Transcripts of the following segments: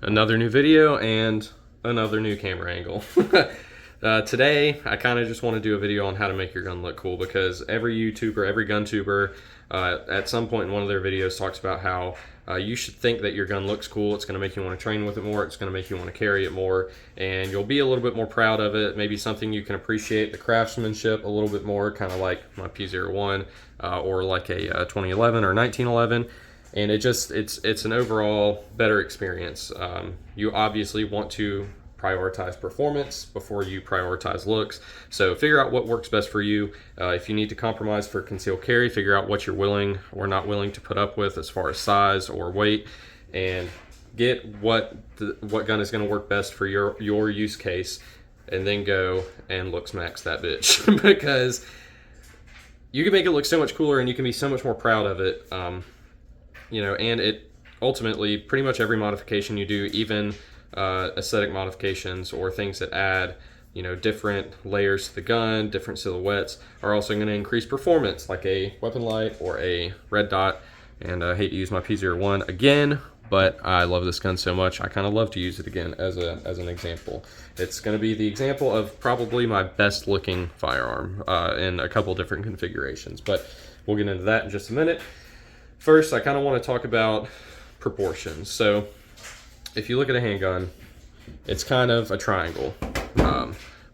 Another new video and another new camera angle. Today, I kind of just want to do a video on how to make your gun look cool, because every YouTuber, every gun tuber, at some point in one of their videos talks about how you should think that your gun looks cool. It's going to make you want to train with it more. It's going to make you want to carry it more, and you'll be a little bit more proud of it. Maybe something you can appreciate the craftsmanship a little bit more, kind of like my P01 or like a 2011 or 1911. And it's an overall better experience. You obviously want to prioritize performance before you prioritize looks. So figure out what works best for you. If you need to compromise for concealed carry, figure out what you're willing or not willing to put up with as far as size or weight, and get what gun is going to work best for your use case, and then go and looks max that bitch because you can make it look so much cooler and you can be so much more proud of it. And it ultimately, pretty much every modification you do, even aesthetic modifications or things that add, different layers to the gun, different silhouettes, are also going to increase performance, like a weapon light or a red dot. And I hate to use my P01 again, but I love this gun so much, I kind of love to use it again as an example. It's going to be the example of probably my best looking firearm in a couple different configurations, but we'll get into that in just a minute. First, I kind of want to talk about proportions. So if you look at a handgun, it's kind of a triangle,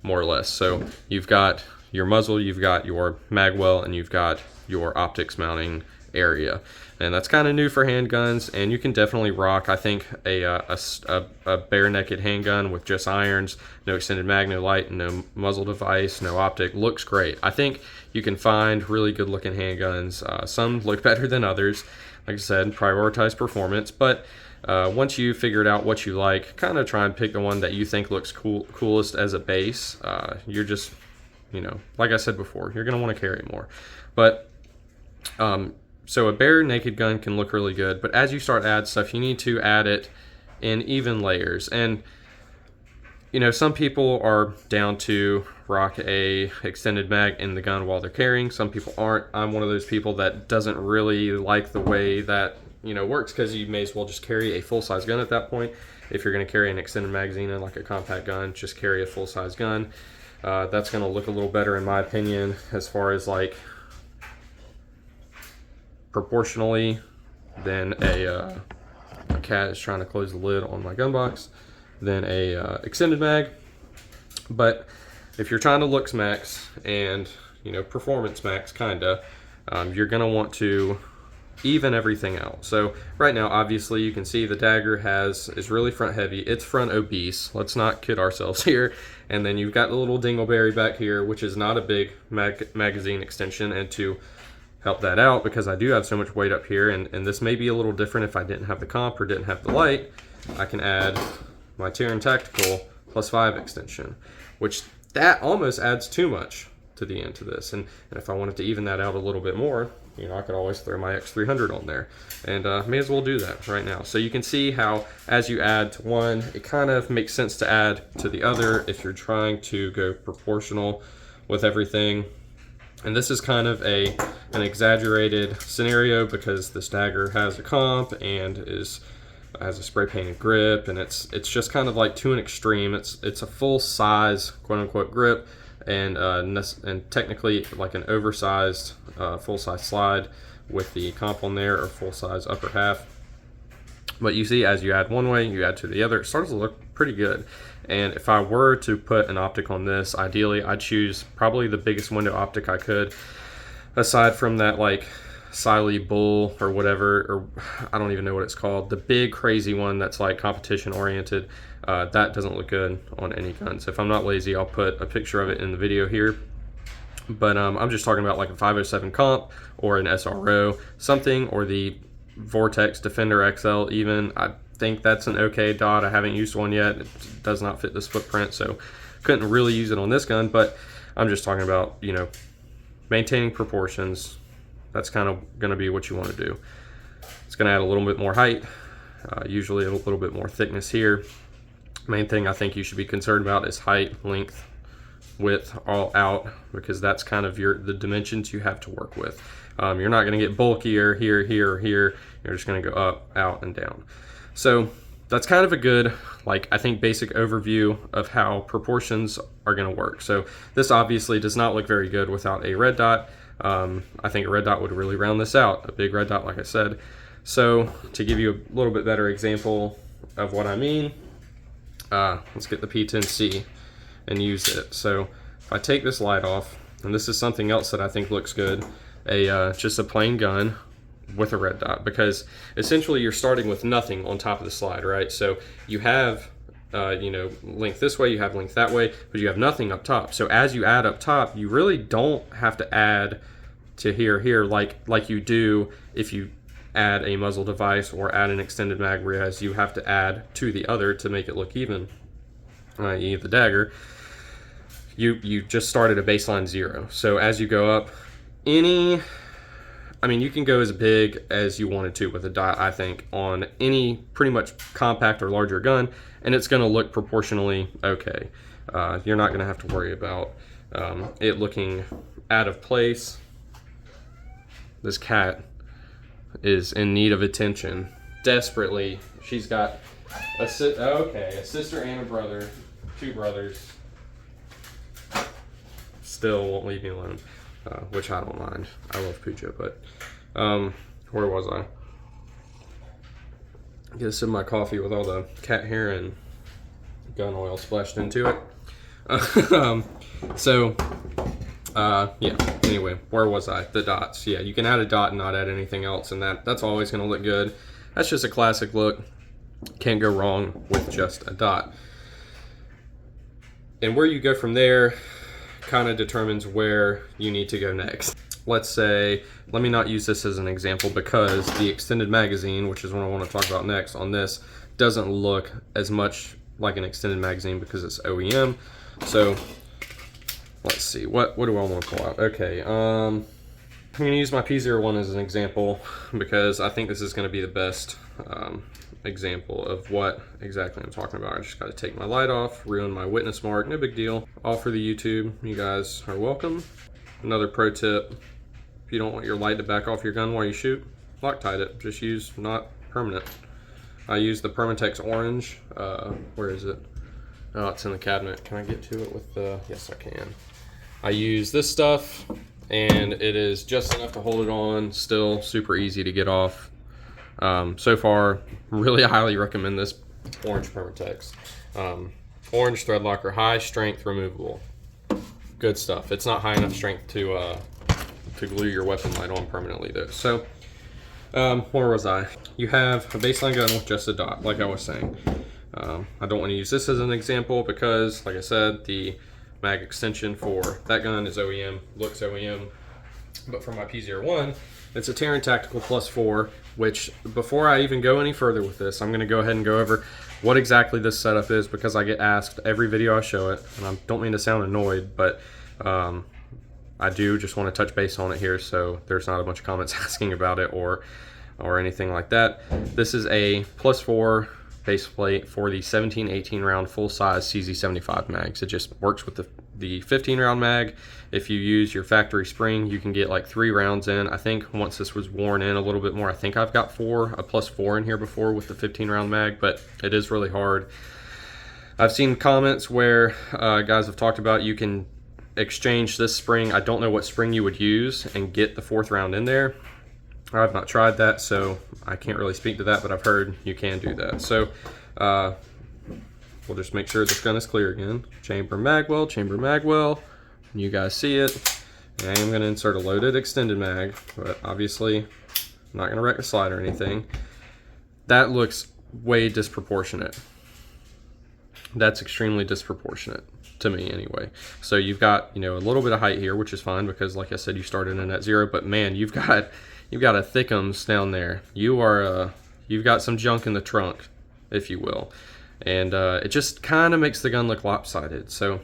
more or less. So you've got your muzzle, you've got your mag well, and you've got your optics mounting area. And that's kind of new for handguns, and you can definitely rock, I think, a bare naked handgun with just irons, no extended mag, no light, no muzzle device, no optic. Looks great. I think you can find really good looking handguns. Some look better than others. Like I said, prioritize performance, but once you figured out what you like, kind of try and pick the one that you think looks coolest as a base. You're just, like I said before, you're going to want to carry more. But so a bare naked gun can look really good, but as you start to add stuff, you need to add it in even layers. And some people are down to rock a extended mag in the gun while they're carrying. Some people aren't. I'm one of those people that doesn't really like the way that works, because you may as well just carry a full-size gun at that point. If you're going to carry an extended magazine in like a compact gun, just carry a full-size gun. That's going to look a little better in my opinion, as far as like proportionally, than a cat is trying to close the lid on my gun box, than a extended mag. But if you're trying to looks max and performance max, you're gonna want to even everything out. So right now, obviously, you can see the dagger is really front heavy. It's front obese. Let's not kid ourselves here. And then you've got the little dingleberry back here, which is not a big magazine extension. And to help that out, because I do have so much weight up here, and this may be a little different if I didn't have the comp or didn't have the light, I can add my Taran Tactical +5 extension, which that almost adds too much to the end to this. And if I wanted to even that out a little bit more, I could always throw my X300 on there, and may as well do that right now. So you can see how as you add to one, it kind of makes sense to add to the other if you're trying to go proportional with everything. And this is kind of an exaggerated scenario, because this dagger has a comp and has a spray painted grip, and it's just kind of like to an extreme. It's a full size quote unquote grip, and technically like an oversized full size slide with the comp on there, or full size upper half. But you see, as you add one way, you add to the other, it starts to look pretty good. And if I were to put an optic on this, ideally I'd choose probably the biggest window optic I could, aside from that like Siley Bull or whatever, or I don't even know what it's called, the big crazy one that's like competition oriented. That doesn't look good on any gun. So if I'm not lazy, I'll put a picture of it in the video here. But I'm just talking about like a 507 comp or an SRO something, or the Vortex Defender XL even. I think that's an okay dot. I haven't used one yet. It does not fit this footprint, so couldn't really use it on this gun. But I'm just talking about maintaining proportions. That's kind of going to be what you want to do. It's going to add a little bit more height, usually a little bit more thickness here. Main thing I think you should be concerned about is height, length, width, all out, because that's kind of the dimensions you have to work with. You're not going to get bulkier here, here, or here. You're just going to go up, out, and down. So that's kind of a good, like, I think basic overview of how proportions are going to work. So this obviously does not look very good without a red dot. I think a red dot would really round this out, a big red dot, like I said. So to give you a little bit better example of what I mean, let's get the P10C and use it. So if I take this light off, and this is something else that I think looks good, just a plain gun with a red dot, because essentially you're starting with nothing on top of the slide, right? So you have length this way, you have length that way, but you have nothing up top. So as you add up top, you really don't have to add to here like you do if you add a muzzle device or add an extended mag, whereas you have to add to the other to make it look even, i.e. the dagger. You just start at a baseline 0. So as you go up, you can go as big as you wanted to with a dot, I think, on any pretty much compact or larger gun, and it's going to look proportionally okay. You're not going to have to worry about it looking out of place. This cat is in need of attention desperately. She's got a sister and a brother, 2 brothers. Still won't leave me alone, which I don't mind. I love Puja, but where was I? Get a sip of my coffee with all the cat hair and gun oil splashed into it. Yeah, anyway, where was I? The dots. Yeah, you can add a dot and not add anything else, and that's always going to look good. That's just a classic look. Can't go wrong with just a dot. And where you go from there kind of determines where you need to go next. Let's say, let me not use this as an example because the extended magazine, which is what I want to talk about next on this, doesn't look as much like an extended magazine because it's OEM. So let's see, what do I want to pull out? Okay, I'm going to use my P01 as an example because I think this is going to be the best example of what exactly I'm talking about. I just got to take my light off, ruin my witness mark, no big deal. All for the YouTube, you guys are welcome. Another pro tip, if you don't want your light to back off your gun while you shoot, Loctite it. Just use not permanent. I use the Permatex orange. Where is it? Oh, it's in the cabinet. Can I get to it with the, yes I can. I use this stuff and it is just enough to hold it on, still super easy to get off. So far, really highly recommend this orange Permatex. Orange thread locker, high strength removable. Good stuff. It's not high enough strength to glue your weapon light on permanently though. So, where was I? You have a baseline gun with just a dot, like I was saying. I don't want to use this as an example because, like I said, the mag extension for that gun is OEM, looks OEM. But for my P01, it's a Taran Tactical +4, which before I even go any further with this, I'm going to go ahead and go over what exactly this setup is because I get asked every video I show it, and I don't mean to sound annoyed, but I do just want to touch base on it here so there's not a bunch of comments asking about it or anything like that. This is a +4 base plate for the 17-18 round full-size CZ75 mags. It just works with the 15 round mag. If you use your factory spring, you can get like 3 rounds in. I think once this was worn in a little bit more, I think I've got a +4 in here before with the 15 round mag, but it is really hard. I've seen comments where guys have talked about you can exchange this spring. I don't know what spring you would use and get the 4th round in there. I've not tried that, so I can't really speak to that, but I've heard you can do that. So we'll just make sure this gun is clear again. Chamber magwell. You guys see it. And I am going to insert a loaded extended mag, but obviously I'm not going to wreck the slide or anything. That looks way disproportionate. That's extremely disproportionate to me anyway. So you've got, a little bit of height here, which is fine because like I said, you started in at 0, but man, you've got a thickums down there. You've got some junk in the trunk, if you will. And it just kind of makes the gun look lopsided. So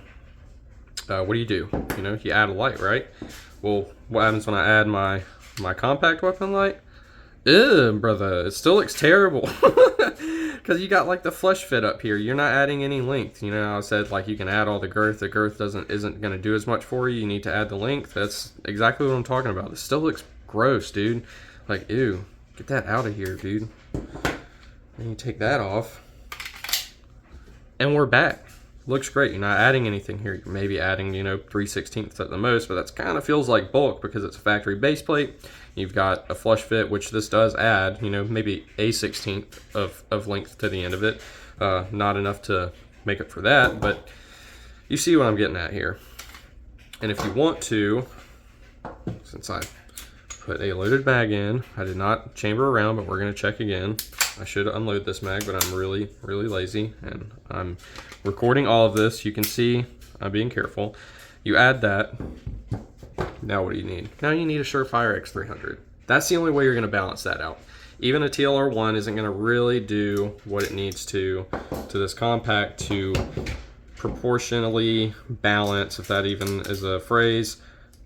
what do? You add a light, right? Well, what happens when I add my compact weapon light? Ew, brother, it still looks terrible. Because you got like the flush fit up here. You're not adding any length. I said like you can add all the girth. The girth isn't going to do as much for you. You need to add the length. That's exactly what I'm talking about. It still looks gross, dude. Like, ew, get that out of here, dude. And you take that off. And we're back. Looks great. You're not adding anything here. You're maybe adding, 3/16 at the most, but that's kind of feels like bulk because it's a factory base plate. You've got a flush fit, which this does add, maybe a 16th of length to the end of it. Not enough to make up for that, but you see what I'm getting at here. And if you want to, since I put a loaded mag in, I did not chamber around, but we're going to check again. I should unload this mag, but I'm really, really lazy, and I'm recording all of this. You can see I'm being careful. You add that. Now what do you need? Now you need a Surefire X300. That's the only way you're going to balance that out. Even a TLR1 isn't going to really do what it needs to this compact to proportionally balance, if that even is a phrase,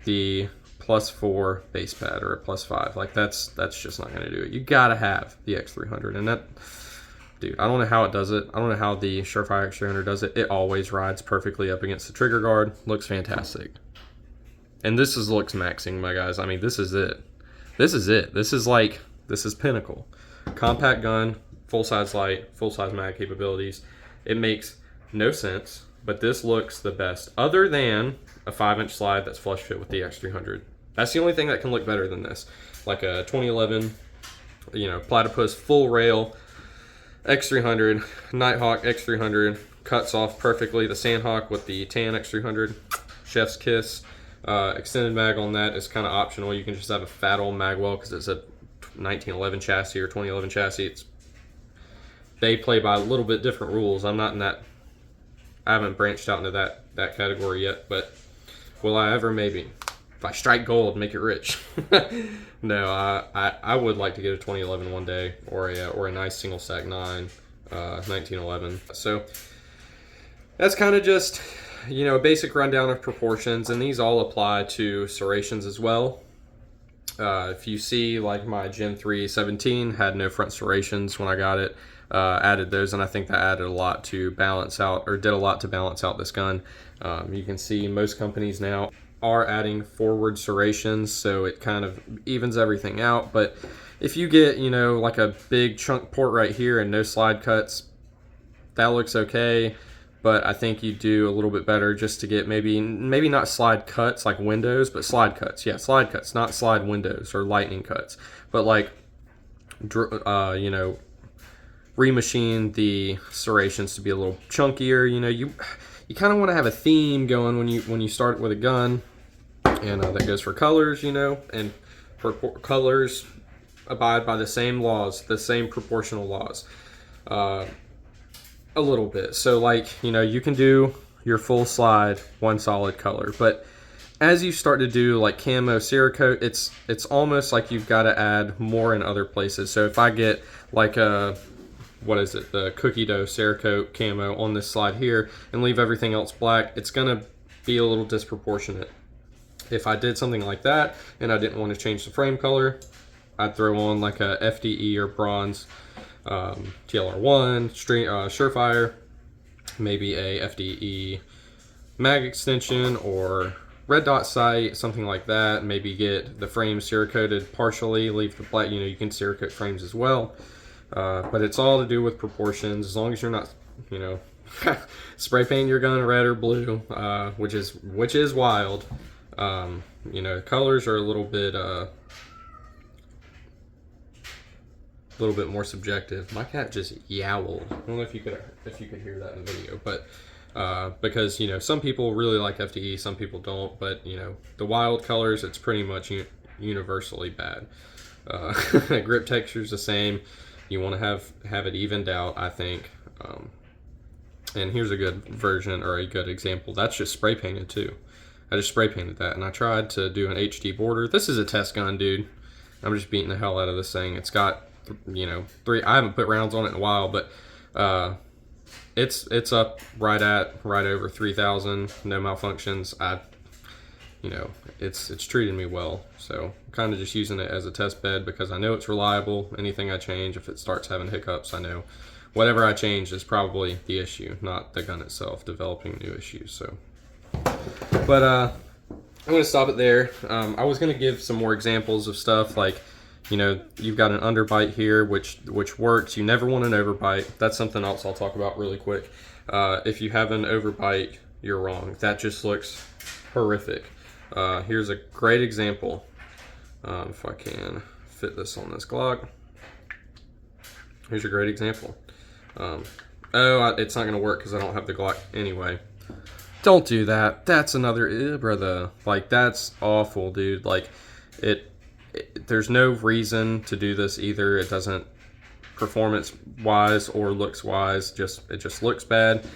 the +4 base pad or a +5. Like that's just not going to do it. You got to have the X300, and that, dude, I don't know how it does it. I don't know how the Surefire X300 does it. It always rides perfectly up against the trigger guard. Looks fantastic. And this looks maxing, my guys. I mean, this is it. This is it. This is pinnacle. Compact gun, full-size light, full-size mag capabilities. It makes no sense, but this looks the best, other than a 5-inch slide that's flush fit with the X300. That's the only thing that can look better than this. Like a 2011, Platypus full rail X300, Nighthawk X300, cuts off perfectly. The Sandhawk with the tan X300, chef's kiss. Extended mag on that is kind of optional. You can just have a fat old mag well because it's a 1911 chassis or 2011 chassis. They play by a little bit different rules. I'm not in that. I haven't branched out into that category yet, but will I ever? Maybe. If I strike gold, make it rich. No, I would like to get a 2011 one day, or a nice single stack 9 1911. So that's kind of just a basic rundown of proportions, and these all apply to serrations as well. If you see, like my Gen 3 17 had no front serrations when I got it, added those, and I think that added a lot to balance out, or did a lot to balance out this gun. You can see most companies now are adding forward serrations, so it kind of evens everything out. But if you get, like a big chunk port right here and no slide cuts, that looks okay. But I think you do a little bit better just to get maybe not slide cuts like windows, but slide cuts. Yeah, slide cuts, not slide windows or lightning cuts. But like, remachine the serrations to be a little chunkier. You kind of want to have a theme going when you start with a gun, and that goes for colors. And for colors abide by the same laws, the same proportional laws. A little bit. So like, you can do your full slide one solid color, but as you start to do like camo Cerakote, it's almost like you've got to add more in other places. So if I get like the cookie dough Cerakote camo on this slide here and leave everything else black, it's gonna be a little disproportionate. If I did something like that and I didn't want to change the frame color, I'd throw on like a FDE or bronze TLR1, Surefire, maybe a FDE mag extension or red dot sight, something like that. Maybe get the frame Cerakoted partially, leave the black, you can Cerakote frames as well. But it's all to do with proportions. As long as you're not, spray painting your gun red or blue, which is wild. Colors are a little bit more subjective. My cat just yowled. I don't know if you could hear that in the video, but because some people really like FDE, some people don't. But the wild colors, it's pretty much universally bad. Grip texture is the same. You want to have it evened out, I think. And here's a good version or a good example. That's just spray painted too. I just spray painted that, and I tried to do an HD border. This is a test gun, dude. I'm just beating the hell out of this thing. It's got three. I haven't put rounds on it in a while, but it's up right over 3,000. No malfunctions. It's treated me well. So I'm kind of just using it as a test bed because I know it's reliable. Anything I change, if it starts having hiccups, I know whatever I change is probably the issue, not the gun itself developing new issues. So, but I'm gonna stop it there. I was gonna give some more examples of stuff like, You know, you've got an underbite here, which works. You never want an overbite. That's something else I'll talk about really quick. If you have an overbite, you're wrong. That just looks horrific. Here's a great example. If I can fit this on this Glock. Here's a great example. It's not gonna work because I don't have the Glock anyway. Don't do that. That's another brother. Like, that's awful, dude. Like, there's no reason to do this either. It doesn't, performance wise or looks wise, it just looks bad.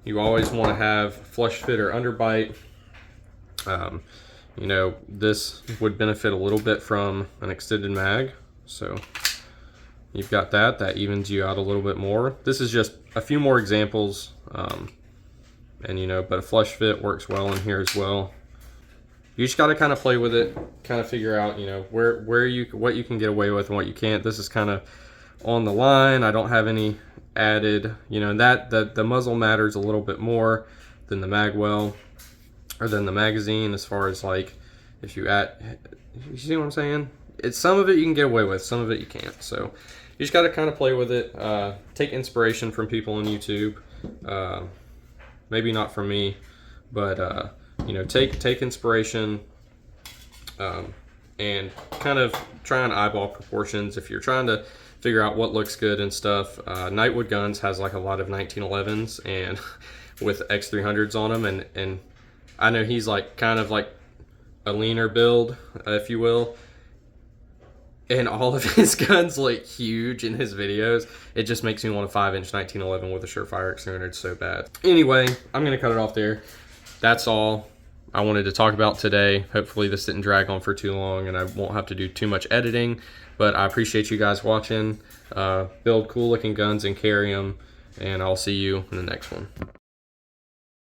You always want to have flush fit or underbite. You know, this would benefit a little bit from an extended mag. So you've got that evens you out a little bit more. This is just a few more examples. And you know, but a flush fit works well in here as well. You just got to kind of play with it, kind of figure out, you know, what you can get away with and what you can't. This is kind of on the line. I don't have any added, you know, that the muzzle matters a little bit more than the magwell or than the magazine, as far as like if you add, you see what I'm saying? It's some of it you can get away with, some of it you can't. So you just got to kind of play with it. Take inspiration from people on YouTube. Maybe not from me, but you know, take inspiration and kind of try and eyeball proportions if you're trying to figure out what looks good and stuff. Nightwood Guns has like a lot of 1911s and with X300s on them, and I know he's like kind of like a leaner build, if you will. And all of his guns look huge in his videos. It just makes me want a 5-inch 1911 with a Surefire X300 so bad. Anyway, I'm gonna cut it off there. That's all I wanted to talk about today. Hopefully this didn't drag on for too long and I won't have to do too much editing, but I appreciate you guys watching. Build cool looking guns and carry them, and I'll see you in the next one.